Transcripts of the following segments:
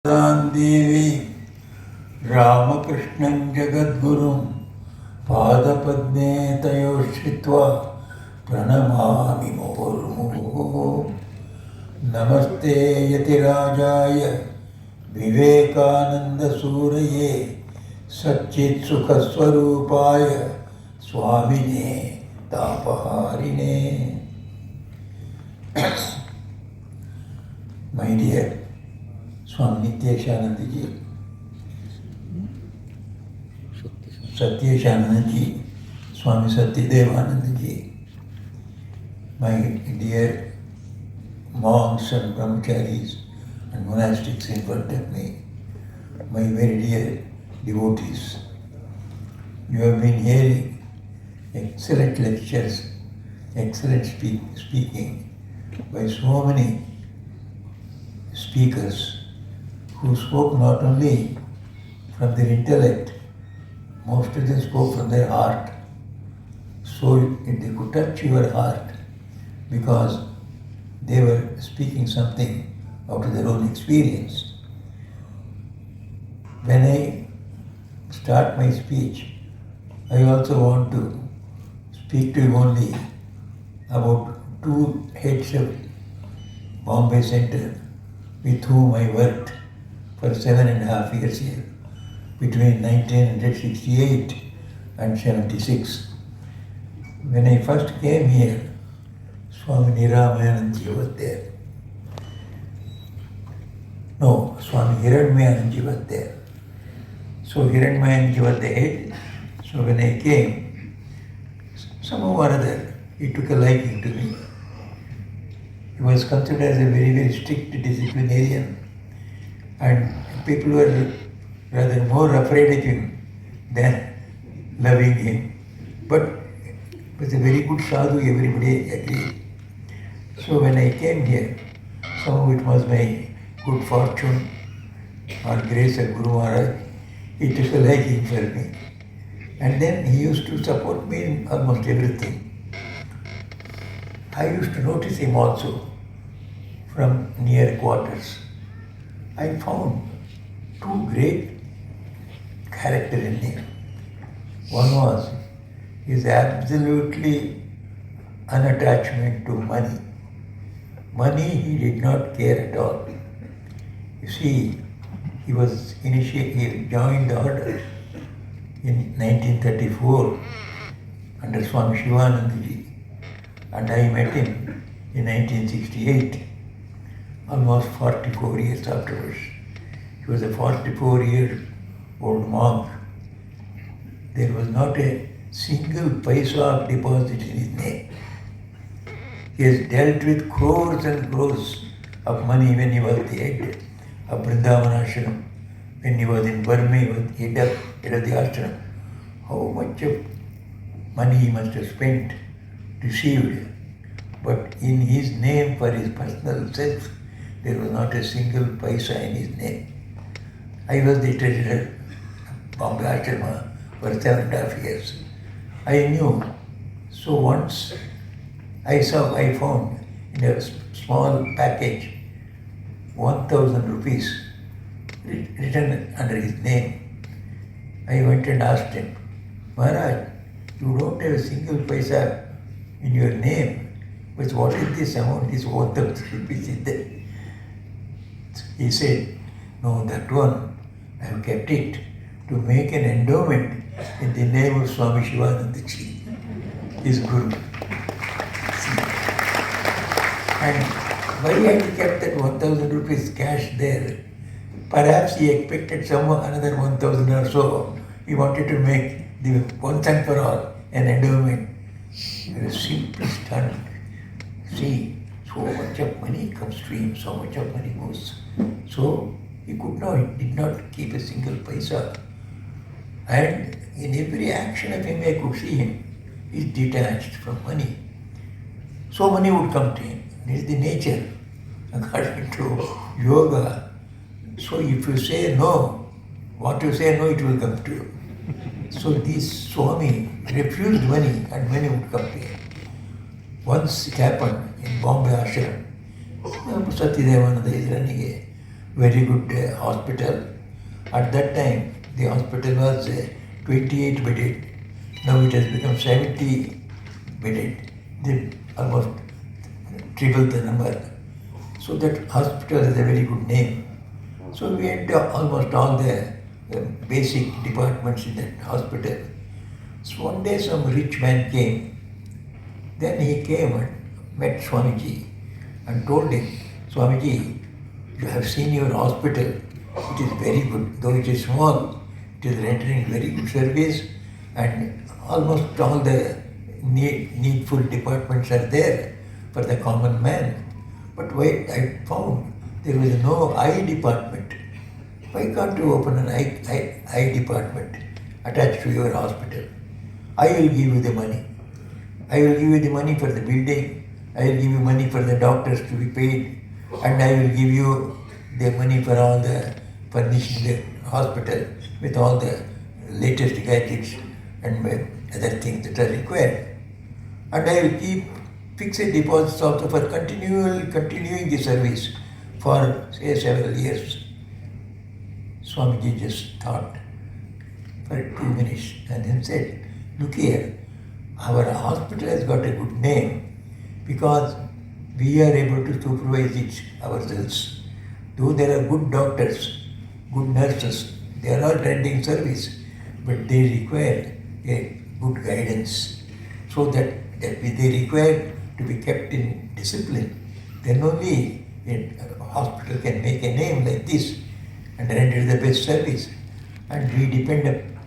देवी रामकृष्णं जगद्गुरुं पादपद्मे तयोश्रित्वा प्रणमामि मुहुर्मुहुः। नमस्ते यतिराजाय विवेकानन्दसूरये सच्चित्सुखस्वरूपाय स्वामिने तापहारिणे। My dear Swami Nityeshanandaji, Satyeshanandaji, Swami Satyadevanandaji, my dear monks and brahmacharis and monastics in front of me, my very dear devotees, you have been hearing excellent lectures, excellent speaking by so many speakers who spoke not only from their intellect, most of them spoke from their heart. So they could touch your heart because they were speaking something out of their own experience. When I start my speech, I also want to speak to you only about two heads of Bombay Center with whom I worked for 7.5 years here, between 1968 and 76. When I first came here, Swami Niramayananji was there. No, Swami Hiranmayananji was there. So Hiranmayananji was the head. So when I came, somehow or other, he took a liking to me. He was considered as a very, very strict disciplinarian, and people were rather more afraid of him than loving him. But he was a very good sadhu, everybody agreed. So when I came here, somehow it was my good fortune or grace of Guru Maharaj, he took a liking for me. And then he used to support me in almost everything. I used to notice him also from near quarters. I found two great characters in him. One was his absolutely unattachment to money. Money he did not care at all. You see, he joined the order in 1934 under Swami Shivanandaji, and I met him in 1968, almost 44 years afterwards. He was a 44-year-old monk. There was not a single paisa of deposit in his name. He has dealt with crores and crores of money when he was the head of Vrindavanashram. When he was in Burma, he was head of the ashram. How much of money he must have spent, received. But in his name, for his personal self, there was not a single paisa in his name. I was the treasurer of Bombay Ashrama for 7.5 years. I knew. So once I found in a small package 1,000 rupees written under his name. I went and asked him, Maharaj, you don't have a single paisa in your name, but what is this amount? This 1,000 rupees is there. He said, no, that one, I have kept it to make an endowment in the name of Swami Shivanandaji, his Guru. And why had he kept that 1,000 rupees cash there? Perhaps he expected another 1,000 or so. He wanted to make the once and for all an endowment. It was simply stunned. See, so much of money comes to him, so much of money goes. So he did not keep a single paisa. And in every action of him, I could see him. He is detached from money. So money would come to him. It is the nature, according to yoga. So if you say no, what you say no, it will come to you. So this Swami refused money and money would come to him. Once it happened in Bombay Ashram, Satyadevananda is running very good hospital. At that time, the hospital was 28 bedded. Now it has become 70 bedded. They almost triple the number. So that hospital has a very good name. So we had almost all the basic departments in that hospital. So one day some rich man came. Then he came and met Swamiji and told him, Swamiji, you have seen your hospital. It is very good. Though it is small, it is rendering very good service and almost all the needful departments are there for the common man. But wait, I found there was no eye department. Why can't you open an eye department attached to your hospital? I will give you the money. I will give you the money for the building. I will give you money for the doctors to be paid. And I will give you the money for all the furnishing the hospital with all the latest gadgets and other things that are required. And I will keep fixed deposits also for continuing the service for say several years. Swamiji just thought for 2 minutes and then said, look here, our hospital has got a good name because we are able to supervise it ourselves. Though there are good doctors, good nurses, they are all rendering service, but they require a good guidance so that they require to be kept in discipline. Then only a hospital can make a name like this and render the best service. And we depend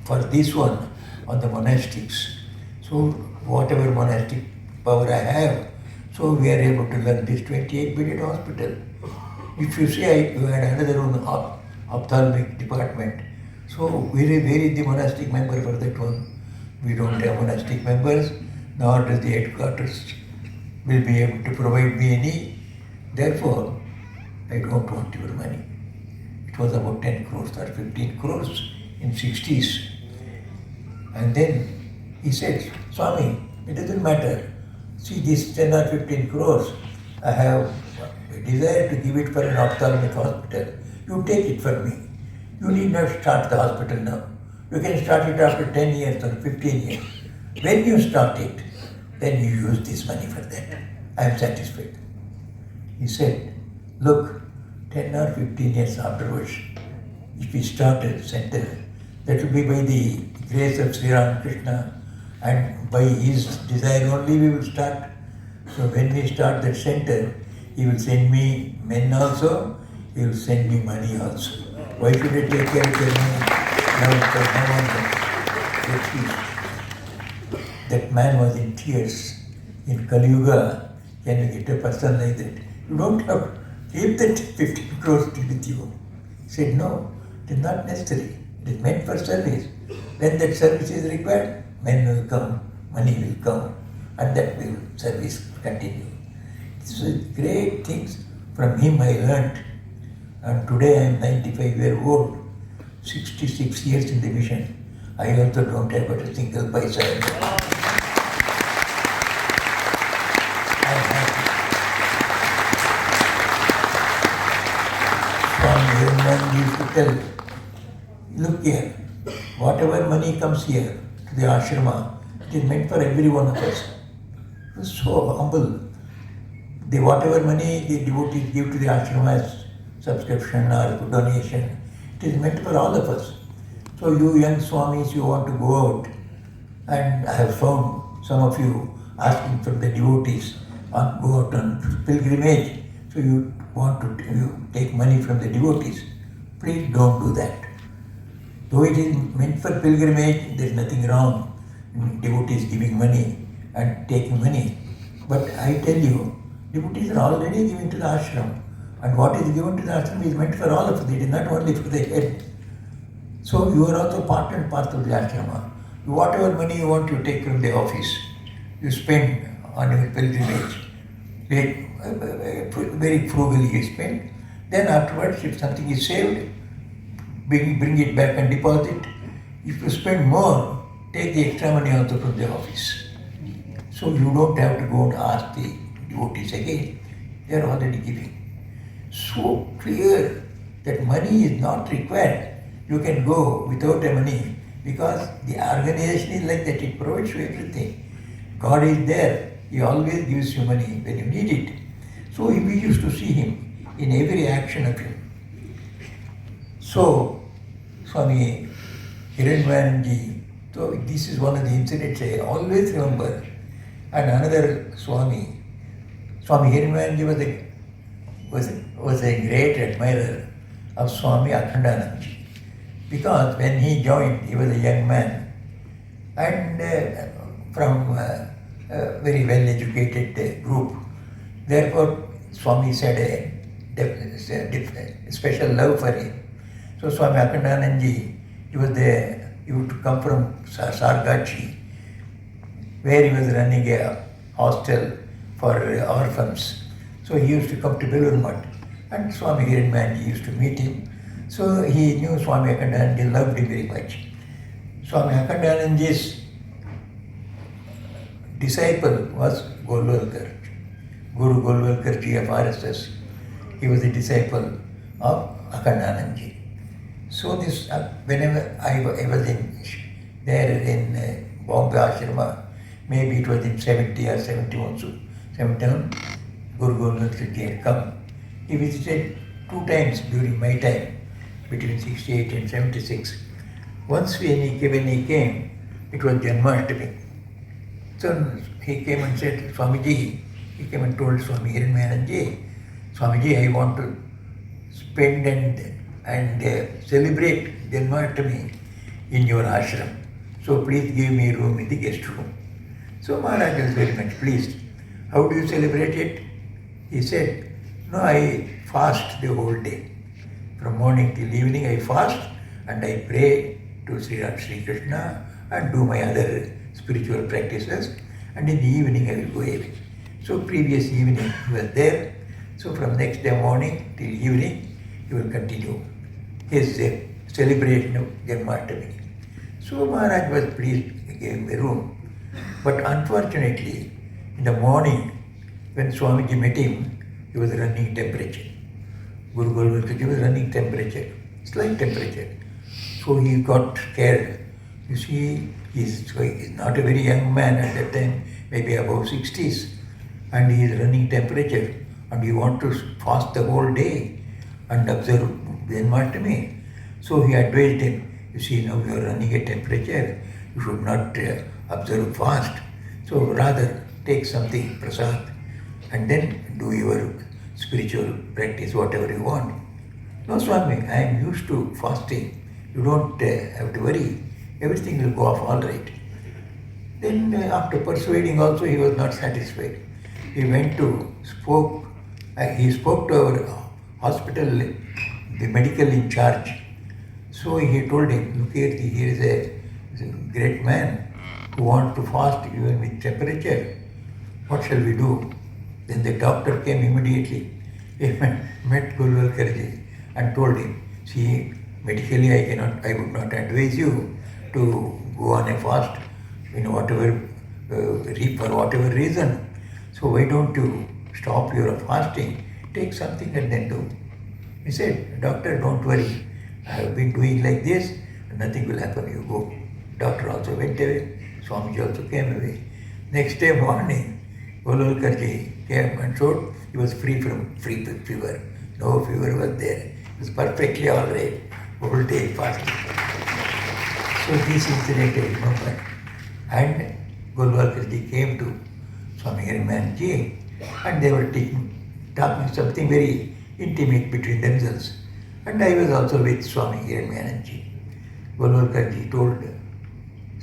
for this one on the monastics. So whatever monastic power I have, so we are able to run this 28-bedded hospital. If you say you had another one ophthalmic department, so where is the monastic member for that one? We don't have monastic members, nor does the headquarters will be able to provide me any. Therefore, I don't want your money. It was about 10 crores or 15 crores in 60s. And then he said, Swami, it doesn't matter. See, this 10 or 15 crores, I have a desire to give it for an ophthalmic hospital. You take it from me. You need not start the hospital now. You can start it after 10 years or 15 years. When you start it, then you use this money for that. I am satisfied. He said, look, 10 or 15 years afterwards, if we start a center, that will be by the grace of Sri Ramakrishna and by his desire only we will start. So when we start that center, he will send me men also, he will send me money also. Why should I take care of their money? That man was in tears. In Kali Yuga, can you get a person like that? You don't have, keep that 15 crores with you. He said, no, it is not necessary. It is meant for service. When that service is required, men will come, money will come, and that will service continue. These are great things from him I learnt. And today I am 95 years old, 66 years in the mission. I also don't have but a single paisa. Swami used to tell, look here, whatever money comes here to the ashrama, it is meant for every one of us. He was so humble. Whatever money the devotees give to the ashrama as subscription or donation, it is meant for all of us. So you young Swamis, you want to go out, and I have found some of you asking from the devotees, go out on pilgrimage, so you want to take money from the devotees. Please don't do that. Though it is meant for pilgrimage, there is nothing wrong in devotees giving money and taking money. But I tell you, devotees are already giving to the ashram. And what is given to the ashram is meant for all of us. It is not only for the head. So you are also part and parcel of the ashrama. Whatever money you want to take from the office, you spend on your pilgrimage. Very frugally you spend. Then afterwards, if something is saved, bring it back and deposit. If you spend more, take the extra money also from the office. So you don't have to go and ask the devotees again. They are already giving. so clear that money is not required. You can go without the money because the organization is like that, it provides you everything. God is there, He always gives you money when you need it. So we used to see Him in every action of Him. So, Swami Hiranmayanji, so this is one of the incidents I always remember. And another Swami Hiranmayanji was a great admirer of Swami Akhandanandaji. Because when he joined, he was a young man and from a very well educated group. Therefore, Swami said a special love for him. So Swami Akhandanandaji, he used to come from Sargachi, where he was running a hostel for orphans. So he used to come to Belur and Swami Hiranmayanji used to meet him. So he knew Swami Akhandanandaji, loved him very much. Swami Akhandanandaji's disciple was Golwalkar, Guru Golwalkarji of RSS. He was a disciple of Akhandanandaji. So this, whenever I was there in Bombay Ashrama, maybe it was in 70 or 71, Guru Golwalkarji had come. He visited 2 times during my time, between 68 and 76. Once when he came, it was Janmashtami. So he came and said, Swamiji, he came and told Swami Hiranmayanji, Swamiji, I want to spend and celebrate Janmashtami in your ashram. So please give me a room in the guest room. So Maharaj was very much pleased. How do you celebrate it? He said, no, I fast the whole day. From morning till evening I fast and I pray to Sri Krishna and do my other spiritual practices, and in the evening I will go away. So previous evening he was there. So from next day morning till evening he will continue his celebration of Janmashtami. So Maharaj was pleased, he gave him a room. But unfortunately, in the morning when Swamiji met him, he was running temperature. Guru Golwalkarji was running temperature, slight temperature. So he got scared. You see, he's not a very young man at that time, maybe above 60s, and he is running temperature, and he wants to fast the whole day and observe Janmashtami. So he advised him, you see, now you are running a temperature, you should not observe fast. So rather take something, prasad, and then do your spiritual practice, whatever you want. No, Swami, I am used to fasting. You don't have to worry. Everything will go off all right. Then after persuading also, he was not satisfied. He went to he spoke to our hospital, the medical in charge. So he told him, look here, he is a great man who wants to fast even with temperature. What shall we do? Then the doctor came immediately. He met Golwalkarji and told him, see, medically I would not advise you to go on a fast for whatever reason. So why don't you stop your fasting, take something and then do. He said, doctor, don't worry. I have been doing like this and nothing will happen. You go. Doctor also went away. Swamiji also came away. Next day morning, Golwalkarji came and showed he was free from fever. No fever was there. He was perfectly all right. Whole day fasting. So this incident I remember. And Golwalkarji came to Swami Hiranmayanji and they were talking something very intimate between themselves. And I was also with Swami Hiranmayanji. Golwalkarji told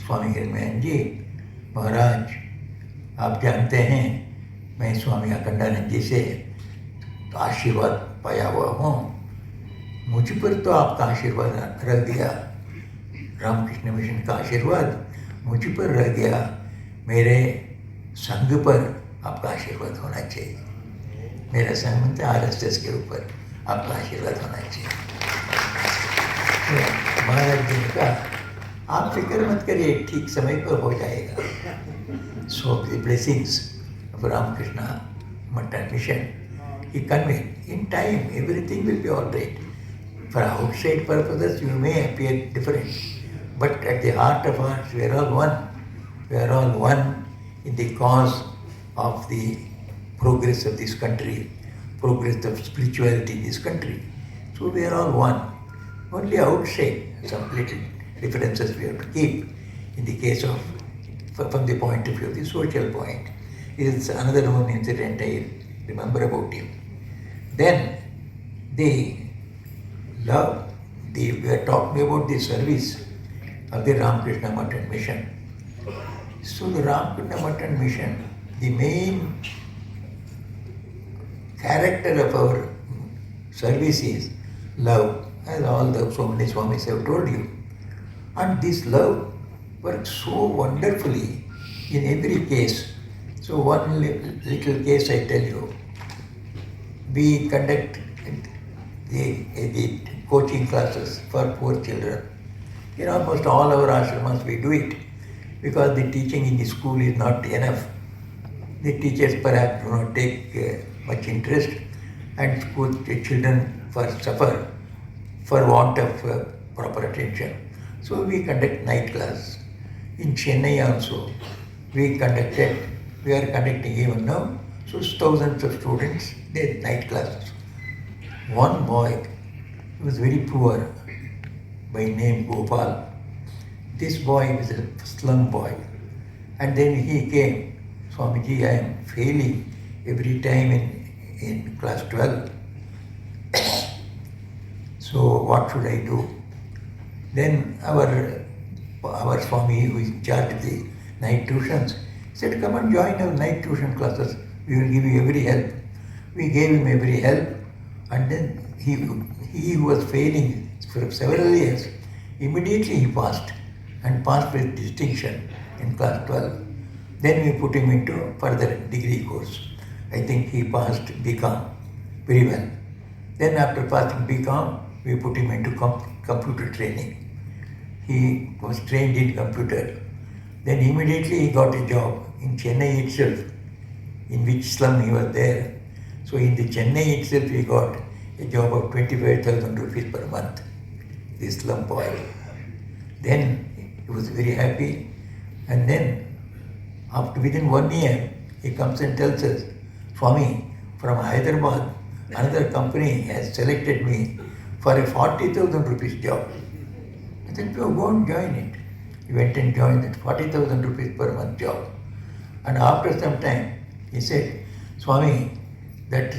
Swami Hiranmayanji, Maharaj, आप जानते हैं मैं स्वामी अखंडानंद जी से आशीर्वाद पाया हुआ हूँ, मुझ पर तो आपका आशीर्वाद रह गया, रामकृष्ण मिशन का आशीर्वाद मुझ पर रह गया, मेरे संघ पर आपका आशीर्वाद होना चाहिए, मेरा संघ मतलब RSS के ऊपर आपका आशीर्वाद होना चाहिए। तो महाराज जी ने कहा, आप फिक्र मत करिए, ठीक समय पर हो जाएगा। So the blessings of Ramakrishna Mata mission he conveyed, in time everything will be all right. For outside purposes you may appear different, but at the heart of hearts we are all one. We are all one in the cause of the progress of this country, progress of spirituality in this country. So we are all one. Only outside some little differences we have to keep in the case of, from the point of view of the social point. This is another one incident I remember about him. Then the love, we are talking about the service of the Ramakrishna Matan mission. So the Ramakrishna Matan mission, the main character of our service is love, as all the so many Swamis have told you. And this love works so wonderfully in every case. So one little case I tell you. We conduct the coaching classes for poor children. In almost all our ashramas we do it because the teaching in the school is not enough. The teachers perhaps do not take much interest and the children suffer for want of proper attention. So we conduct night class. In Chennai also we are conducting even now. So thousands of students, they night classes. One boy, he was very poor, by name Gopal. This boy was a slum boy. And then he came, Swamiji, I am failing every time in class 12. So what should I do? Then our Swami, who is in charge of the night tuitions, said, come and join our night tuition classes. We will give you every help. We gave him every help, and then he who was failing for several years, immediately he passed with distinction in class 12. Then we put him into further degree course. I think he passed BCom very well. Then after passing BCom, we put him into computer training. He was trained in computer. Then immediately he got a job in Chennai itself, in which slum he was there. So in the Chennai itself he got a job of 25,000 rupees per month, this slum boy. Then he was very happy, and then within 1 year he comes and tells us, Swami, from Hyderabad another company has selected me for a 40,000 rupees job. I said, go and join it. He went and joined that 40,000 rupees per month job. And after some time, he said, Swami, that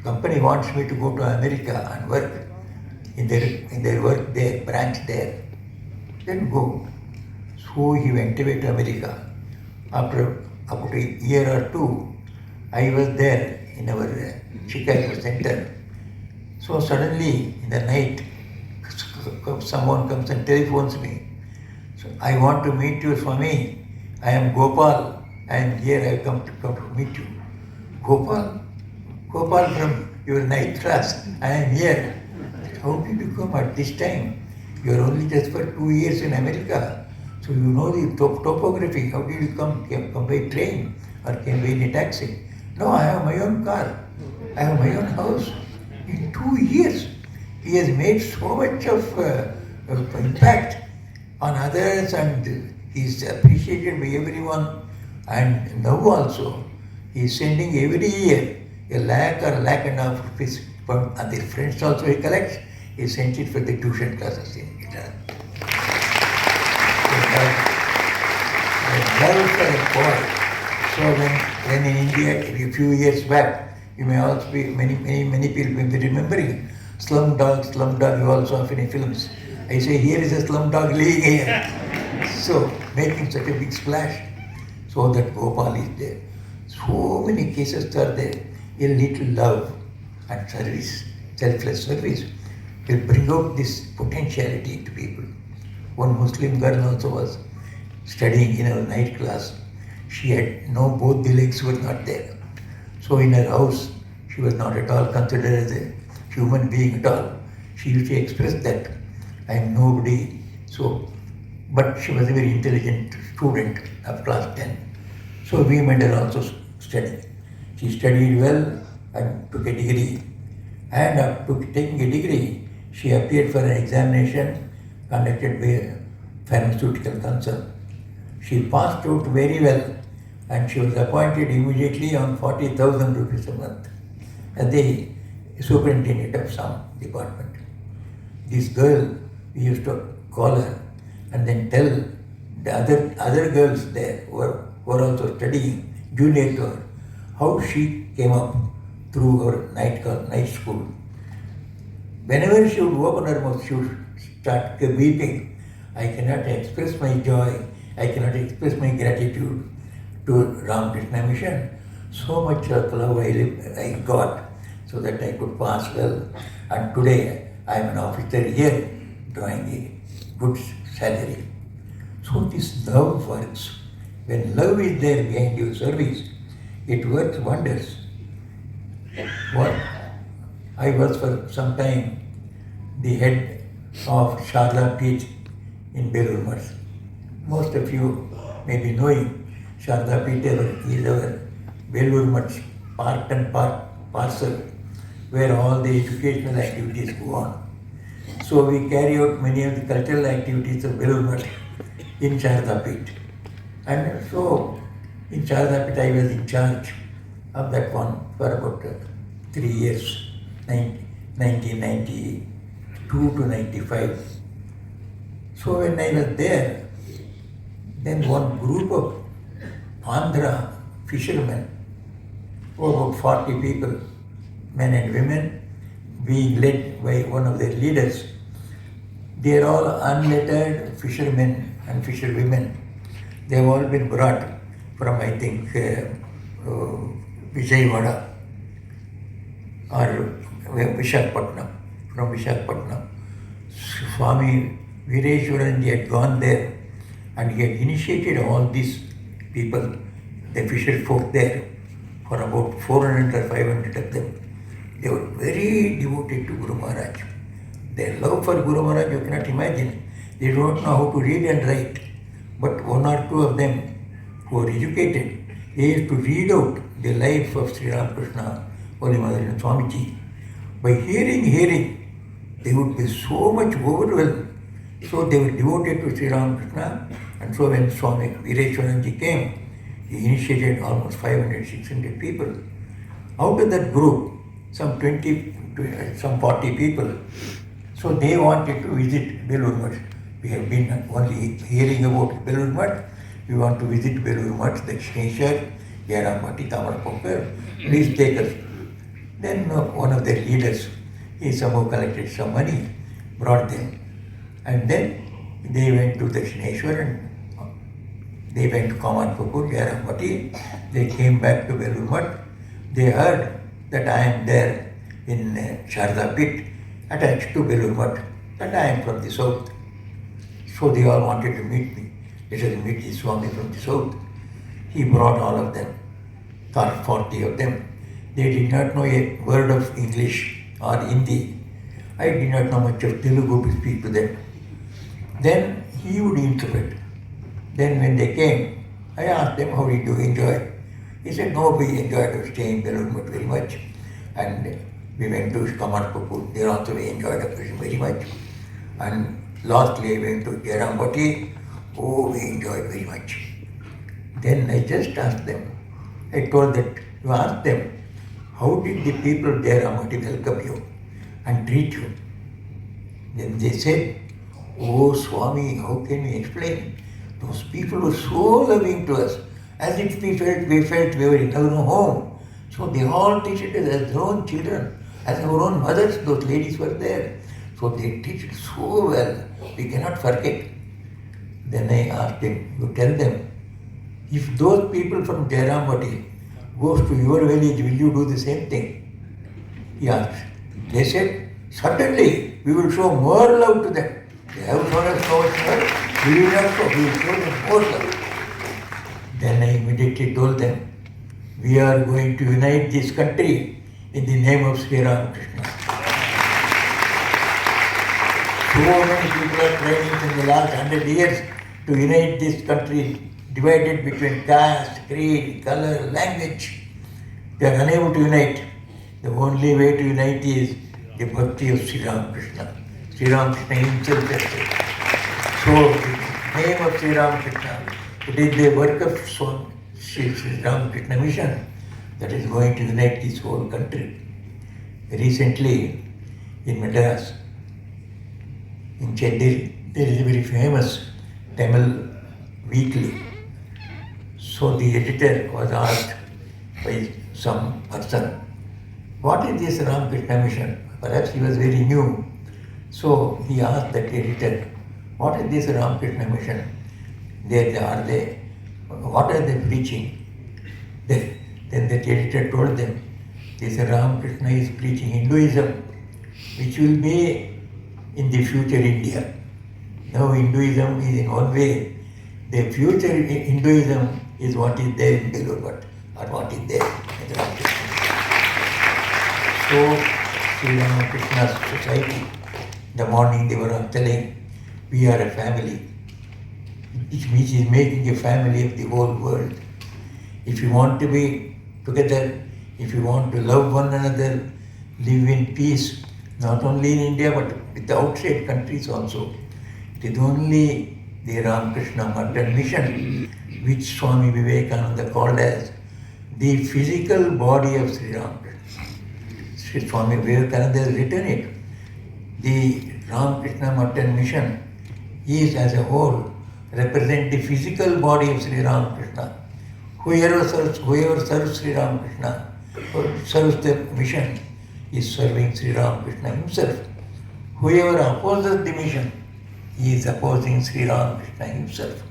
company wants me to go to America and work in their work there, branch there. Then go. So he went away to America. After about a year or two, I was there in our Chicago center. So suddenly in the night, someone comes and telephones me. So I want to meet you, Swami. I am Gopal. I am here. I have come to meet you. Gopal from your night class. I am here. How did you come at this time? You are only just for 2 years in America. So you know the topography. How did you come? Come by train or came by a taxi? No, I have my own car. I have my own house. In 2 years, he has made so much of impact on others, and he is appreciated by everyone. And now also, he is sending every year a lakh or lakh and a half rupees from other friends also he collects. He sends it for the tuition classes in guitar. Love for a boy. So when in India, a few years back, you may also be, many people may be remembering Slumdog, you also have any films. I say, here is a Slumdog living here. So, making such a big splash. So that Gopal is there. So many cases are there. A little love and service, selfless service, will bring out this potentiality to people. One Muslim girl also was studying in our night class. She had both the legs were not there. So in her house, she was not at all considered as a human being at all. She used to express that I am nobody. So, but she was a very intelligent student of class 10. So we made her also study. She studied well and took a degree. And after taking a degree, she appeared for an examination conducted by a pharmaceutical concern. She passed out very well and she was appointed immediately on 40,000 rupees a month as the superintendent of some department. This girl, we used to call her and then tell the other girls there who were also studying junior to her how she came up through her night school. Whenever she would open her mouth, she would start weeping. I cannot express my joy, I cannot express my gratitude to Ramakrishna Mission. So much of love I got so that I could pass well. And today I am an officer here drawing a good salary. So this love works. When love is there behind your service, it works wonders. What? I was for some time the head of Sharda Peeth in Belur Mutt. Most of you may be knowing Sharda Peeth is our Belur Mutt part and parcel where all the educational activities go on. So we carry out many of the cultural activities of Belur Mutt in Sharda Peeth. And so in Sharda Peeth I was in charge of that one for about 3 years, 1992 to 95. So when I was there, then one group of Andhra fishermen, about 40 people, men and women, being led by one of their leaders. They are all unlettered fishermen and fisherwomen. They have all been brought from, I think, Vijayawada or Visakhapatnam, from Visakhapatnam. Swami Veereshwaranji had gone there and he had initiated all these people, the fisher folk there, for about 400 or 500 of them. They were very devoted to Guru Maharaj. Their love for Guru Maharaj, you cannot imagine. They don't know how to read and write. But one or two of them who are educated, they used to read out the life of Sri Ramakrishna, Holy Mother and Swamiji. By hearing, they would be so much overwhelmed. So they were devoted to Sri Ramakrishna. And so when Swami Veereshwaranji came, he initiated almost 500, 600 people. Out of that group, some 40 people. So they wanted to visit Belur Mutt. We have been only hearing about Belur Mutt. We want to visit Belur Mutt, the Shneshwar, Yaramati, Tamarapokar. Please take us. Then one of their leaders, he somehow collected some money, brought them. And then they went to the Shneshwar and they went to Kamarpur, Yaramati. They came back to Belur Mutt. They heard that I am there in Sharda Peeth, attached to Belur Mutt, and I am from the south. So they all wanted to meet me. Let us meet the Swami from the south. He brought all of them, 40 of them. They did not know a word of English or Hindi. I did not know much of Telugu to speak to them. Then he would interpret. Then when they came, I asked them, how did you enjoy? He said, no, we enjoyed our stay in Belur Mutt very much. And we went to Kamarpur. There also we enjoyed our vision very much. And lastly, we went to Jairambati. Oh, we enjoyed very much. Then I just asked them. I told that, you asked them, how did the people of Jairambati welcome you and treat you? Then they said, oh Swami, how can we explain? Those people were so loving to us, as if we felt we were in our own home. So they all treated us as their own children, as our own mothers. Those ladies were there. So they treated so well, we cannot forget. Then I asked him, you tell them, if those people from Jairambati goes to your village, will you do the same thing? He asked. They said, certainly, we will show more love to them. They have shown us so much love, we will not show, we will show them more love. Then I immediately told them, we are going to unite this country in the name of Sri Ramakrishna. So many people are trying in the last 100 years to unite this country, divided between caste, creed, color, language. They are unable to unite. The only way to unite is the bhakti of Sri Ramakrishna. Sri Ramakrishna himself has said. So, the name of Sri Ramakrishna, it is the work of Sri Ramakrishna mission that is going to unite this whole country. Recently, in Madras, in Chennai, there is a very famous Tamil weekly. So the editor was asked by some person, what is this Ramakrishna mission? Perhaps he was very new. So he asked that editor, what is this Ramakrishna mission? What are they preaching? Then the editor told them, this Ramakrishna is preaching Hinduism, which will be in the future India. Now Hinduism is in one way. The future Hinduism is what is there in Belur, or what is there in Ramakrishna. So, Sri Ramakrishna's society, in the morning they were telling, we are a family, which is making a family of the whole world. If you want to be together, if you want to love one another, live in peace, not only in India but with the outside countries also, it is only the Ramakrishna Math mission, which Swami Vivekananda called as the physical body of Sri Ramakrishna. Sri Swami Vivekananda has written it. The Ramakrishna Math mission is as a whole represent the physical body of Sri Ramakrishna. Whoever serves Sri Ramakrishna or serves the mission is serving Sri Ramakrishna himself. Whoever opposes the mission is opposing Sri Ramakrishna himself.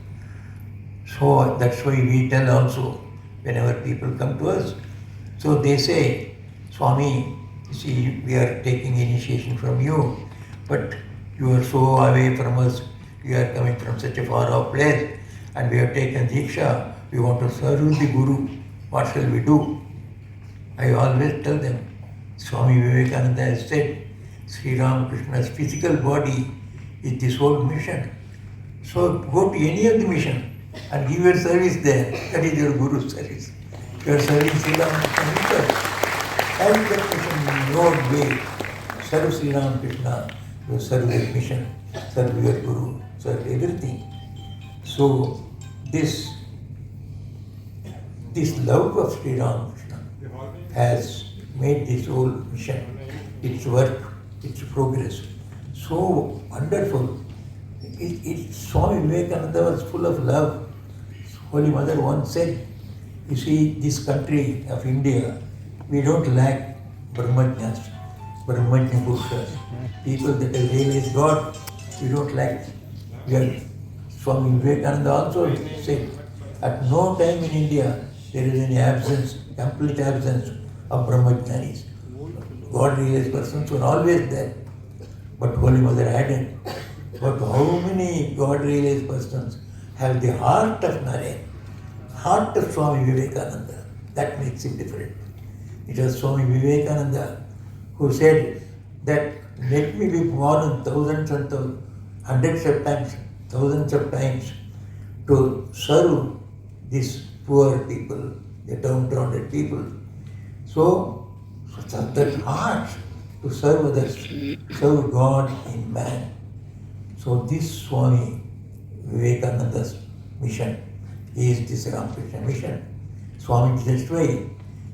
So that's why we tell also whenever people come to us. So they say, Swami, you see, we are taking initiation from you, but you are so away from us, you are coming from such a far off place, and we have taken Diksha, we want to serve the Guru, what shall we do? I always tell them, Swami Vivekananda has said, Sri Ramakrishna's physical body is this whole mission. So go to any of the mission and give your service there. That is your Guru's service. You are serving Sri Ramakrishna himself. And that mission in your way. Serve Sri Ramakrishna, you serve your mission, serve your Guru, serve everything. So this love of Sri Ramakrishna has made this whole mission, its work, its progress, so wonderful. Swami Vivekananda was full of love. Holy Mother once said, you see, this country of India, we don't lack Brahmajnas, Brahmajna Purushas, people that have realized God, we don't lack. Swami Vivekananda also said, at no time in India there is any absence, complete absence of Brahmajnanis. God realized persons were always there. But Holy Mother added, but how many God realized persons have the heart of Narayan, heart of Swami Vivekananda? That makes it different. It was Swami Vivekananda who said that let me be born thousands and hundreds of times, thousands of times to serve these poor people, the downtrodden people. So that heart to serve others, serve God in man. So this Swami Vivekananda's mission is this Ramakrishna mission. Swami, that's why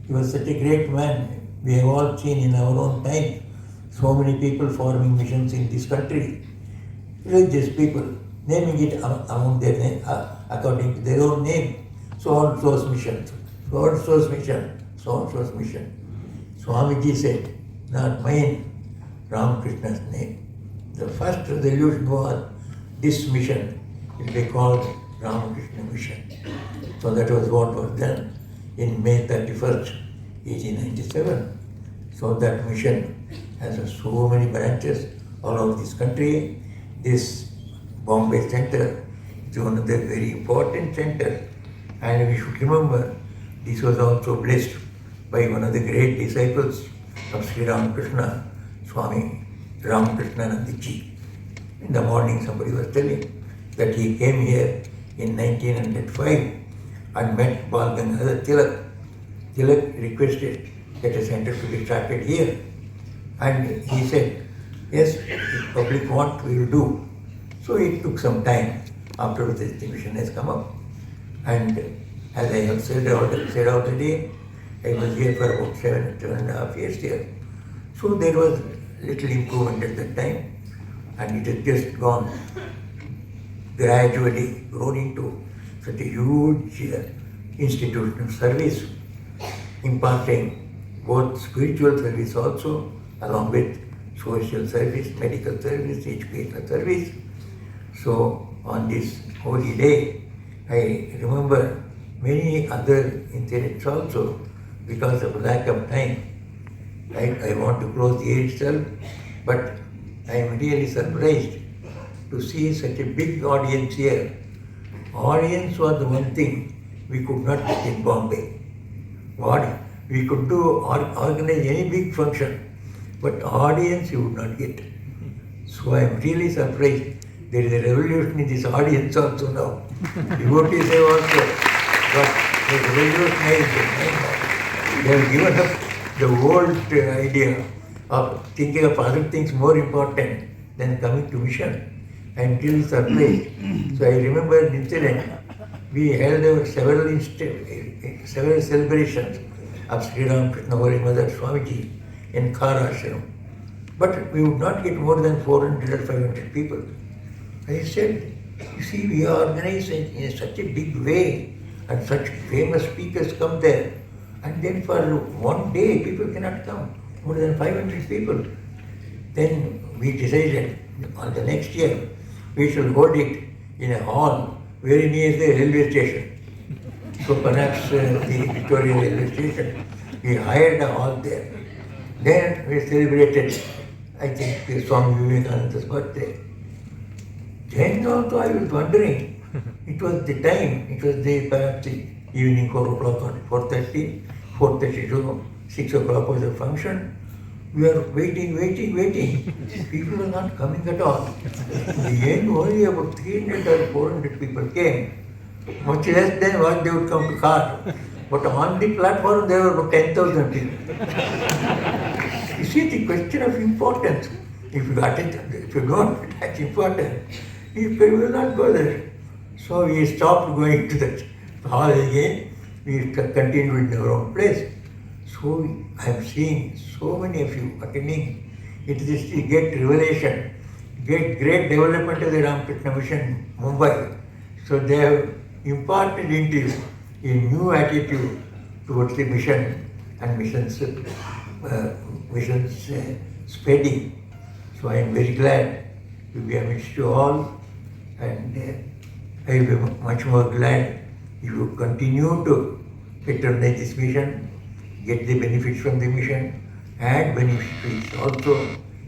he was such a great man. We have all seen in our own time so many people forming missions in this country. Religious people, naming it among their name, according to their own name. So and so's mission, so and so's mission, so and so's mission. Swamiji said, not mine, Ramakrishna's name. The first resolution was this mission will be called Ramakrishna Mission. So that was what was done in May 31st, 1897. So that mission has so many branches all over this country. This Bombay Center is one of the very important centers. And we should remember, this was also blessed by one of the great disciples of Sri Ramakrishna, Swami Goutamanandaji. In the morning somebody was telling that he came here in 1905 and met Bal Gangadhar Tilak. Tilak requested get a center to be started here. And he said, yes, if public want, we will do. So it took some time after the mission has come up. And as I have said already, I was here for about 7.5 years here. So there was little improvement at that time, and it has just gone gradually grown into such a huge institution of service, imparting both spiritual service also, along with social service, medical service, educational service. So on this holy day, I remember many other incidents also. Because of lack of time, I want to close here itself, but I am really surprised to see such a big audience here. Audience was the one thing we could not get in Bombay. What we could do organize any big function, but audience you would not get. So I am really surprised. There is a revolution in this audience also now. Devotees have also got a revolutionized. They have given up the old idea of thinking of other things more important than coming to mission. I am really surprised. So I remember an incident. We held several celebrations of Sriram Krishna Holy Mother Swamiji in Khara Ashram. But we would not get more than 400 or 500 people. I said, you see, we are organized in such a big way, and such famous speakers come there. And then for one day, people cannot come, more than 500 people. Then we decided on the next year, we shall hold it in a hall very near the railway station. So perhaps the Victoria railway station, we hired a hall there. Then we celebrated, I think, Swami Vivekananda's birthday. Then also I was wondering, it was the time, it was perhaps the evening 4 o'clock or 4:30, 4:30 to 6 o'clock was the function. We are waiting. People are not coming at all. In the end, only about 300 or 400 people came. Much less than what they would come to car. But on the platform, there were about 10,000 people. You see the question of importance. If you don't attach importance, people will not go there. So we stopped going to the hall again. We continued in our own place. So I am seeing so many of you attending. It is to get revelation, get great development of the Ramakrishna Mission Mumbai. So they have imparted into you a new attitude towards the mission and missions spreading. So I am very glad to be amidst you all, and I will be much more glad if you continue to patronize this mission, get the benefits from the mission, and benefits also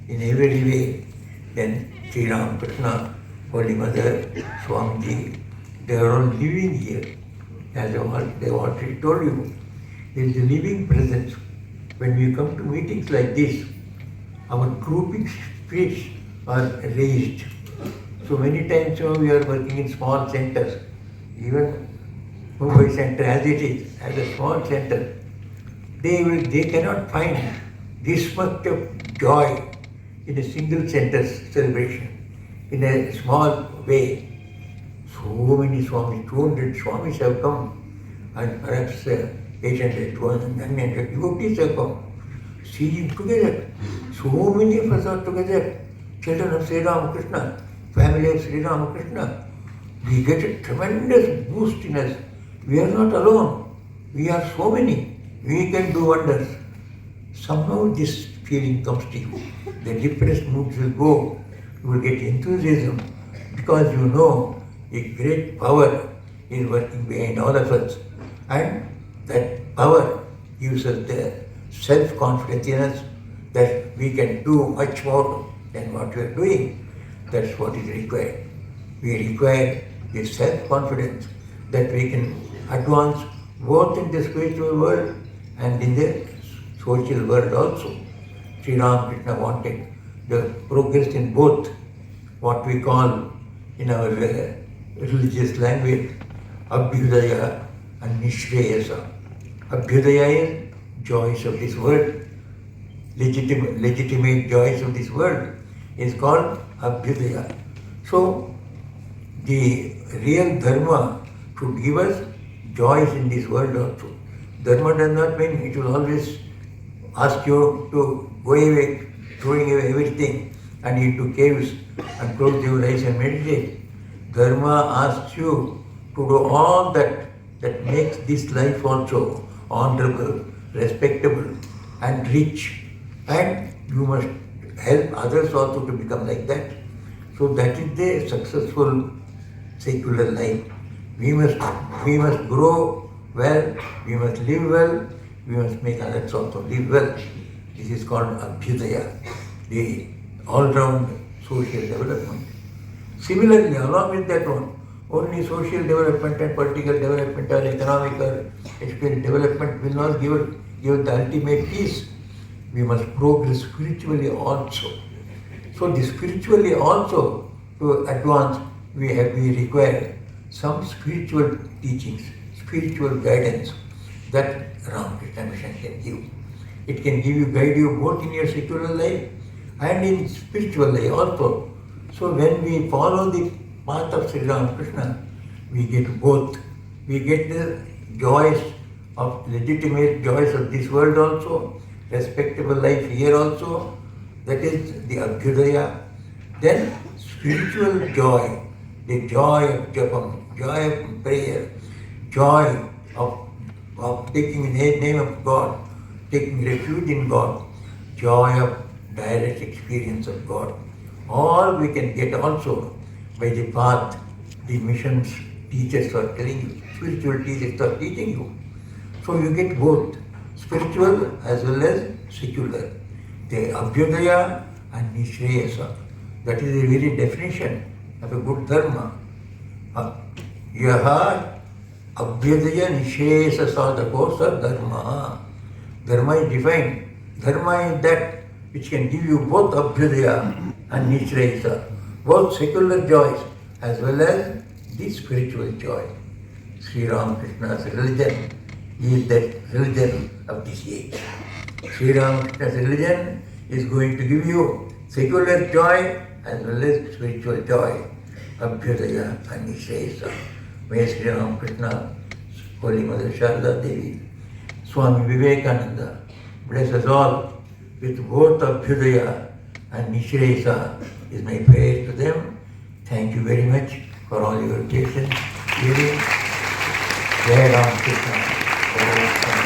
in every way. Then Sri Ram Krishna, Holy Mother, Swamiji, they are all living here. As they have already told you, there is a living presence. When we come to meetings like this, our grouping spirits are raised. So many times we are working in small centers, even Mumbai center as it is, as a small center, they cannot find this much of joy in a single center celebration, in a small way. So many Swamis, 200 Swamis have come, and perhaps 800, 900 devotees have come, singing together. So many of us are together, children of Sri Ramakrishna, family of Sri Ramakrishna. We get a tremendous boost in us. We are not alone. We are so many. We can do wonders. Somehow this feeling comes to you. The depressed moods will go. You will get enthusiasm because you know a great power is working behind all of us. And that power gives us the self-confidence in us that we can do much more than what we are doing. That's what is required. We require a self-confidence that we can advance both in the spiritual world and in the social world also. Sri Ramakrishna wanted the progress in both, what we call in our religious language, Abhyudaya and Nishreyasa. Abhyudaya is joys of this world, legitimate joys of this world, is called Abhyudaya. So, the real dharma should give us joys in this world also. Dharma does not mean it will always ask you to go away, throwing away everything and into caves and close your eyes and meditate. Dharma asks you to do all that makes this life also honorable, respectable and rich. And you must help others also to become like that. So that is the successful secular life. We must grow well, we must live well, we must make others also live well. This is called Abhyudaya, the all-round social development. Similarly, along with that one, only social development and political development or economic or spiritual development will not give the ultimate peace. We must progress spiritually also. So the spiritually also, to advance, we require some spiritual teachings, spiritual guidance that Ramakrishna Mission can give. It can guide you both in your secular life and in spiritual life also. So when we follow the path of Sri Ramakrishna, we get both. We get the joys of legitimate joys of this world also, respectable life here also, that is the Abhyudaya. Then spiritual joy, the joy of japam, joy of prayer, joy of taking the name of God, taking refuge in God, joy of direct experience of God. All we can get also by the path the missions teachers are telling you, spiritual teachers are teaching you. So you get both spiritual as well as secular. The Abhyudaya and Nishreyasa. That is the very definition of a good dharma. Yaha Abhyudaya Nishreyasa sadhakosa dharma. Dharma is defined. Dharma is that which can give you both Abhyudaya and Nishreyasa, both secular joys as well as the spiritual joy. Sri Ramakrishna's religion is that religion of this age. Sri Ramakrishna's religion is going to give you secular joy as well as spiritual joy, Abhyudaya and Nishreyasa. May Sri Ramakrishna, Holy Mother Sharda Devi, Swami Vivekananda bless us all with both Abhyudaya and Nishreyasa is my prayer to them. Thank you very much for all your patience, hearing. Jai Ram Krishna.